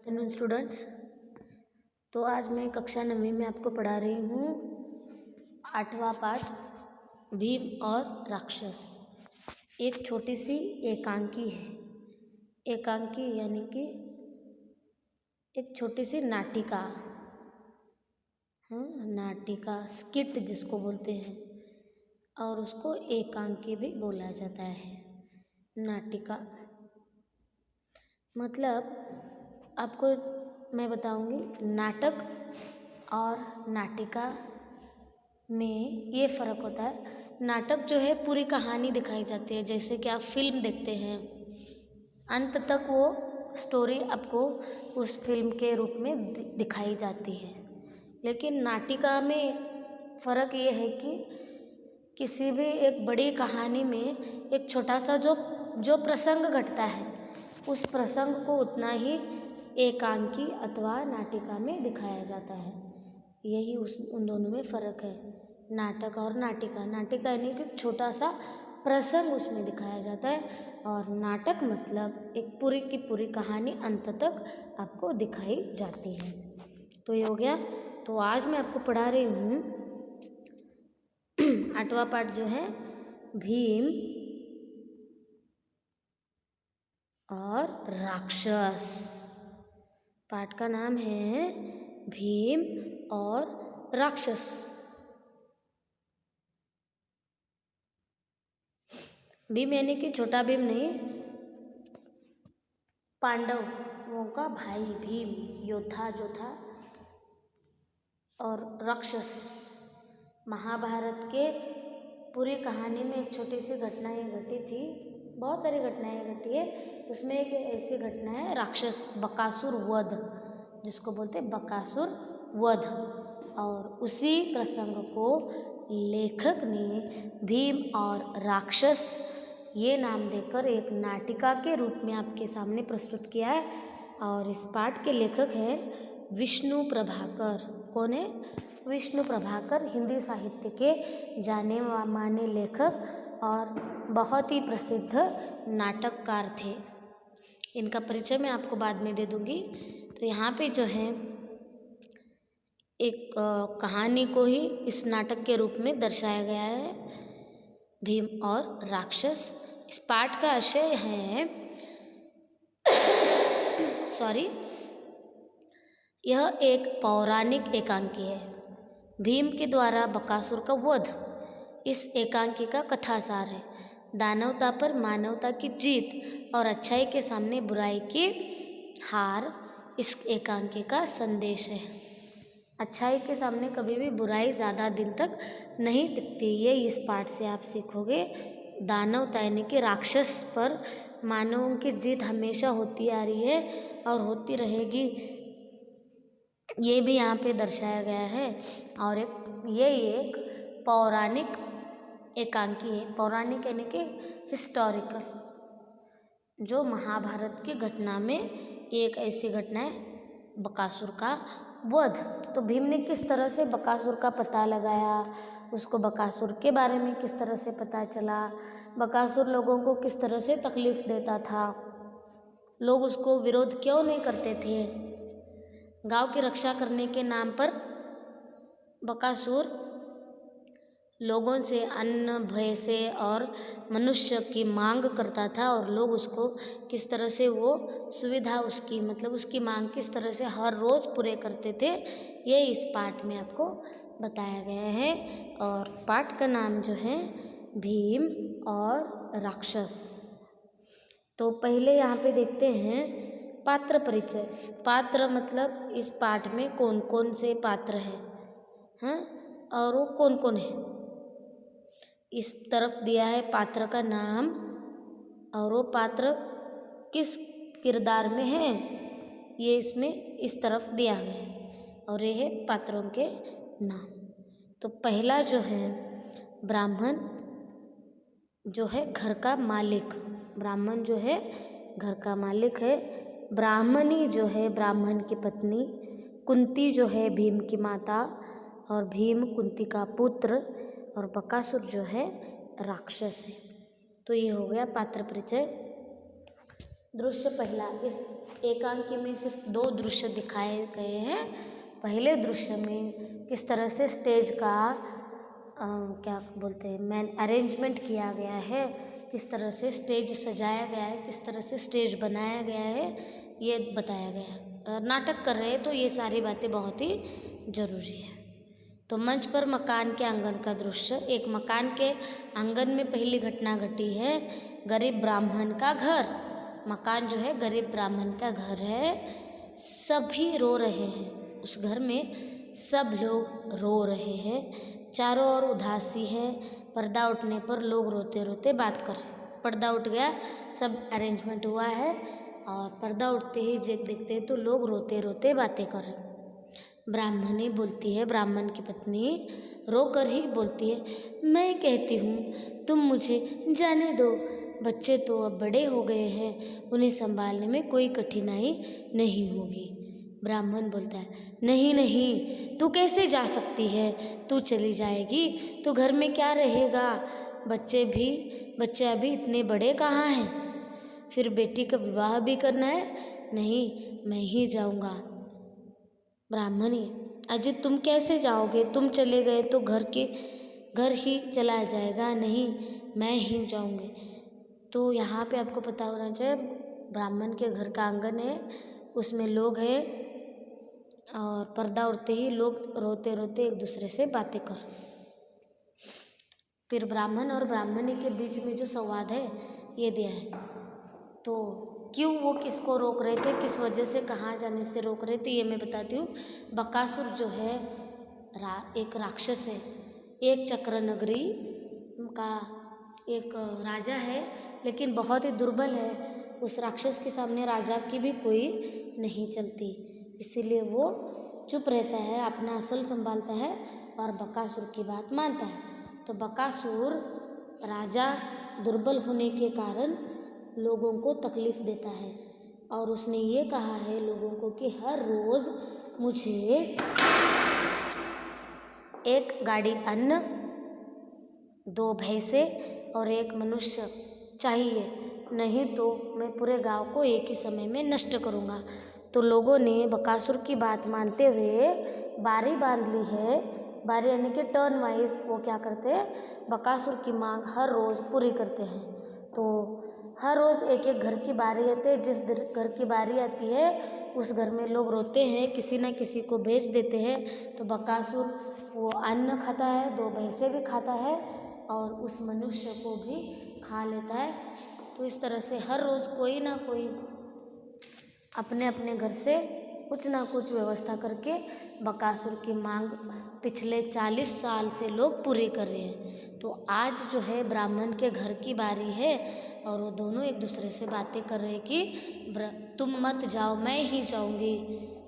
Afternoon students. तो आज मैं कक्षा 9वीं में आपको पढ़ा रही हूँ 8वां पाठ भीम और राक्षस। एक छोटी सी एकांकी है। एकांकी यानी कि एक छोटी सी नाटिका, नाटिका स्किट जिसको बोलते हैं, और उसको एकांकी भी बोला जाता है। नाटिका मतलब आपको मैं बताऊंगी नाटक और नाटिका में ये फ़र्क होता है। नाटक जो है पूरी कहानी दिखाई जाती है, जैसे कि आप फिल्म देखते हैं, अंत तक वो स्टोरी आपको उस फिल्म के रूप में दिखाई जाती है। लेकिन नाटिका में फ़र्क ये है कि किसी भी एक बड़ी कहानी में एक छोटा सा जो प्रसंग घटता है, उस प्रसंग को उतना ही एकांकी अथवा नाटिका में दिखाया जाता है। यही उन दोनों में फ़र्क है, नाटक और नाटिका। नाटिका यानी कि छोटा सा प्रसंग उसमें दिखाया जाता है, और नाटक मतलब एक पूरी की पूरी कहानी अंत तक आपको दिखाई जाती है। तो ये हो गया। तो आज मैं आपको पढ़ा रही हूँ 8वां पाठ जो है भीम और राक्षस। पाठ का नाम है भीम और राक्षस। भीम यानी कि छोटा भीम नहीं, पांडवों का भाई भीम योद्धा जो था। और राक्षस महाभारत के पूरी कहानी में एक छोटी सी घटना ये घटी थी। बहुत सारी घटनाएं घटी है, उसमें एक ऐसी घटना है राक्षस बकासुर वध, जिसको बोलते हैं बकासुर वध। और उसी प्रसंग को लेखक ने भीम और राक्षस ये नाम देकर एक नाटिका के रूप में आपके सामने प्रस्तुत किया है। और इस पाठ के लेखक हैं विष्णु प्रभाकर। कौन है? विष्णु प्रभाकर हिंदी साहित्य के जाने माने लेखक और बहुत ही प्रसिद्ध नाटककार थे। इनका परिचय मैं आपको बाद में दे दूंगी। तो यहाँ पे जो है एक कहानी को ही इस नाटक के रूप में दर्शाया गया है, भीम और राक्षस। इस पाठ का आशय है यह एक पौराणिक एकांकी है। भीम के द्वारा बकासुर का वध इस एकांकी का कथासार है। दानवता पर मानवता की जीत और अच्छाई के सामने बुराई की हार इस एकांकी का संदेश है। अच्छाई के सामने कभी भी बुराई ज़्यादा दिन तक नहीं टिकती, ये इस पाठ से आप सीखोगे। दानवता यानी कि राक्षस पर मानवों की जीत हमेशा होती आ रही है और होती रहेगी, ये भी यहाँ पे दर्शाया गया है। और एक पौराणिक एकांकी है। पौराणिक यानी कि हिस्टोरिकल, जो महाभारत की घटना में एक ऐसी घटना है बकासुर का वध। तो भीम ने किस तरह से बकासुर का पता लगाया, उसको बकासुर के बारे में किस तरह से पता चला, बकासुर लोगों को किस तरह से तकलीफ देता था, लोग उसको विरोध क्यों नहीं करते थे, गांव की रक्षा करने के नाम पर बकासुर लोगों से अन्न भय से और मनुष्य की मांग करता था, और लोग उसको किस तरह से वो सुविधा उसकी मतलब उसकी मांग किस तरह से हर रोज़ पूरे करते थे, ये इस पाठ में आपको बताया गया है। और पाठ का नाम जो है भीम और राक्षस। तो पहले यहाँ पे देखते हैं पात्र परिचय। पात्र मतलब इस पाठ में कौन कौन से पात्र हैं, और वो कौन कौन है। इस तरफ दिया है पात्र का नाम, और वो पात्र किस किरदार में है ये इसमें इस तरफ दिया गया है, और ये है पात्रों के नाम। तो पहला जो है ब्राह्मण, जो है घर का मालिक। ब्राह्मण जो है घर का मालिक है। ब्राह्मणी जो है ब्राह्मण की पत्नी। कुंती जो है भीम की माता, और भीम कुंती का पुत्र, और बकासुर जो है राक्षस है। तो ये हो गया पात्र परिचय। दृश्य पहला, इस एकांकी में सिर्फ 2 दृश्य दिखाए गए हैं। पहले दृश्य में किस तरह से स्टेज का क्या बोलते हैं मैन अरेंजमेंट किया गया है, किस तरह से स्टेज सजाया गया है, किस तरह से स्टेज बनाया गया है, ये बताया गया है। नाटक कर रहे हैं तो ये सारी बातें बहुत ही ज़रूरी है। तो मंच पर मकान के आंगन का दृश्य, एक मकान के आंगन में पहली घटना घटी है। गरीब ब्राह्मण का घर, मकान जो है गरीब ब्राह्मण का घर है। सभी रो रहे हैं, उस घर में सब लोग रो रहे हैं। चारों ओर उदासी है। पर्दा उठने पर लोग रोते रोते बात कर रहे हैं। पर्दा उठ गया, सब अरेंजमेंट हुआ है और पर्दा उठते ही देखते हैं तो लोग रोते रोते बातें कर रहे हैं। ब्राह्मणी बोलती है, ब्राह्मण की पत्नी रो कर ही बोलती है, मैं कहती हूँ तुम मुझे जाने दो, बच्चे तो अब बड़े हो गए हैं, उन्हें संभालने में कोई कठिनाई नहीं होगी। ब्राह्मण बोलता है, नहीं नहीं, तू कैसे जा सकती है, तू चली जाएगी तो घर में क्या रहेगा, बच्चे अभी इतने बड़े कहाँ हैं, फिर बेटी का विवाह भी करना है, नहीं मैं ही जाऊँगा। ब्राह्मणी, अजय तुम कैसे जाओगे, तुम चले गए तो घर ही चला जाएगा, नहीं मैं ही जाऊँगी। तो यहाँ पे आपको पता होना चाहिए, ब्राह्मण के घर का आंगन है, उसमें लोग हैं और पर्दा उड़ते ही लोग रोते रोते एक दूसरे से बातें कर। फिर ब्राह्मण और ब्राह्मणी के बीच में जो संवाद है ये दिया है। तो क्यों वो किसको रोक रहे थे, किस वजह से, कहाँ जाने से रोक रहे थे, ये मैं बताती हूँ। बकासुर जो है एक राक्षस है, एक चक्र नगरी का एक राजा है, लेकिन बहुत ही दुर्बल है। उस राक्षस के सामने राजा की भी कोई नहीं चलती, इसीलिए वो चुप रहता है, अपना असल संभालता है और बकासुर की बात मानता है। तो बकासुर राजा दुर्बल होने के कारण लोगों को तकलीफ देता है और उसने ये कहा है लोगों को कि हर रोज़ मुझे 1 गाड़ी अन्न, 2 भैंसे और 1 मनुष्य चाहिए, नहीं तो मैं पूरे गांव को एक ही समय में नष्ट करूंगा। तो लोगों ने बकासुर की बात मानते हुए बारी बांध ली है। बारी यानी कि टर्न वाइज वो क्या करते हैं, बकासुर की मांग हर रोज़ पूरी करते हैं। तो हर रोज़ एक एक घर की बारी आती है, जिस घर की बारी आती है उस घर में लोग रोते हैं, किसी न किसी को भेज देते हैं। तो बकासुर वो अन्न खाता है, 2 भैंसे भी खाता है और उस मनुष्य को भी खा लेता है। तो इस तरह से हर रोज़ कोई ना कोई अपने अपने घर से कुछ ना कुछ व्यवस्था करके बकासुर की मांग पिछले 40 साल से लोग पूरी कर रहे हैं। तो आज जो है ब्राह्मण के घर की बारी है और वो दोनों एक दूसरे से बातें कर रहे हैं कि तुम मत जाओ, मैं ही जाऊंगी।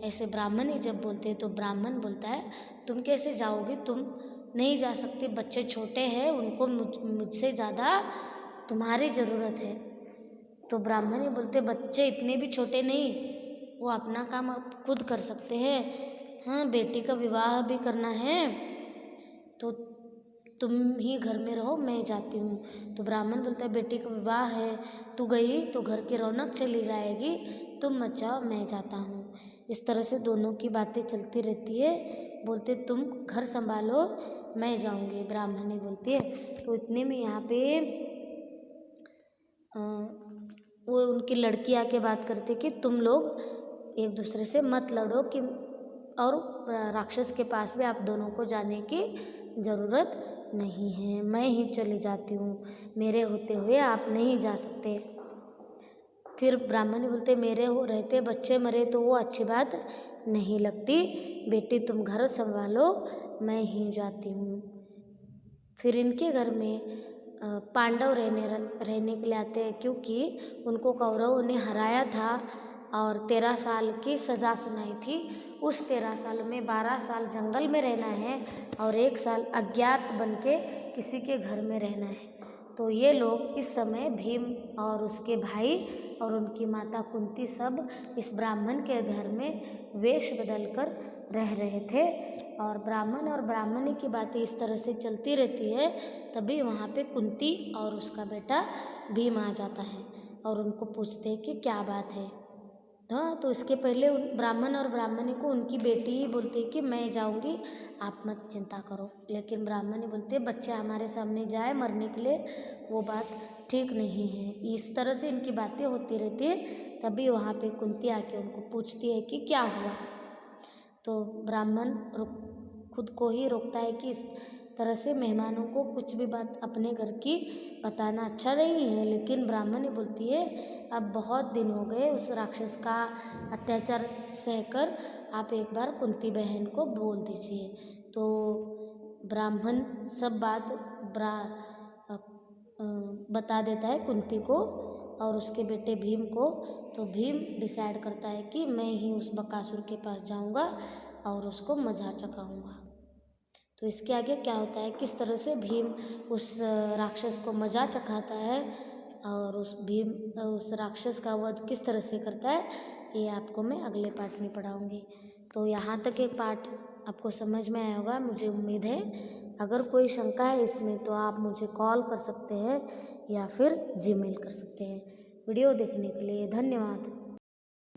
ऐसे ब्राह्मण ही जब बोलते हैं तो ब्राह्मण बोलता है, तुम कैसे जाओगी, तुम नहीं जा सकती, बच्चे छोटे हैं, उनको मुझसे ज़्यादा तुम्हारी ज़रूरत है। तो ब्राह्मण ही बोलते, बच्चे इतने भी छोटे नहीं, वो अपना काम अब खुद कर सकते हैं, हाँ बेटी का विवाह भी करना है तो तुम ही घर में रहो, मैं जाती हूँ। तो ब्राह्मण बोलता है, बेटी का विवाह है, तू गई तो घर की रौनक चली जाएगी, तुम मत जाओ, मैं जाता हूँ। इस तरह से दोनों की बातें चलती रहती है। बोलते तुम घर संभालो, मैं जाऊँगी, ब्राह्मणी बोलती है। तो इतने में यहाँ पे वो उनकी लड़की आके बात करती कि तुम लोग एक दूसरे से मत लड़ो, कि और राक्षस के पास भी आप दोनों को जाने की ज़रूरत नहीं है, मैं ही चली जाती हूँ, मेरे होते हुए आप नहीं जा सकते। फिर ब्राह्मणी बोलते, मेरे हो रहते बच्चे मरे तो वो अच्छी बात नहीं लगती, बेटी तुम घर संभालो, मैं ही जाती हूँ। फिर इनके घर में पांडव रहने के लिए आते हैं, क्योंकि उनको कौरवों ने हराया था और 13 साल की सज़ा सुनाई थी। उस 13 साल में 12 साल जंगल में रहना है और 1 साल अज्ञात बनके किसी के घर में रहना है। तो ये लोग इस समय भीम और उसके भाई और उनकी माता कुंती सब इस ब्राह्मण के घर में वेश बदलकर रह रहे थे और ब्राह्मण और ब्राह्मणी की बातें इस तरह से चलती रहती है। तभी वहाँ पे कुंती और उसका बेटा भीम आ जाता है। और उनको पूछते हैं कि क्या बात है। तो इसके पहले ब्राह्मण और ब्राह्मणी को उनकी बेटी ही बोलती है कि मैं जाऊंगी, आप मत चिंता करो। लेकिन ब्राह्मणी बोलते हैं बच्चा हमारे सामने जाए मरने के लिए, वो बात ठीक नहीं है। इस तरह से इनकी बातें होती रहती है। तभी वहाँ पे कुंती आके उनको पूछती है कि क्या हुआ। तो ब्राह्मण खुद को ही रोकता है कि इस तरह से मेहमानों को कुछ भी बात अपने घर की बताना अच्छा नहीं है। लेकिन ब्राह्मणी बोलती है अब बहुत दिन हो गए उस राक्षस का अत्याचार सहकर, आप एक बार कुंती बहन को बोल दीजिए। तो ब्राह्मण सब बात बता देता है कुंती को और उसके बेटे भीम को। तो भीम डिसाइड करता है कि मैं ही उस बकासुर के पास जाऊंगा और उसको मजा चखाऊंगा। तो इसके आगे क्या होता है, किस तरह से भीम उस राक्षस को मजा चखाता है और उस राक्षस का वध किस तरह से करता है, ये आपको मैं अगले पार्ट में पढ़ाऊँगी। तो यहाँ तक एक पार्ट आपको समझ में आया होगा, मुझे उम्मीद है। अगर कोई शंका है इसमें तो आप मुझे कॉल कर सकते हैं या फिर जीमेल कर सकते हैं। वीडियो देखने के लिए धन्यवाद।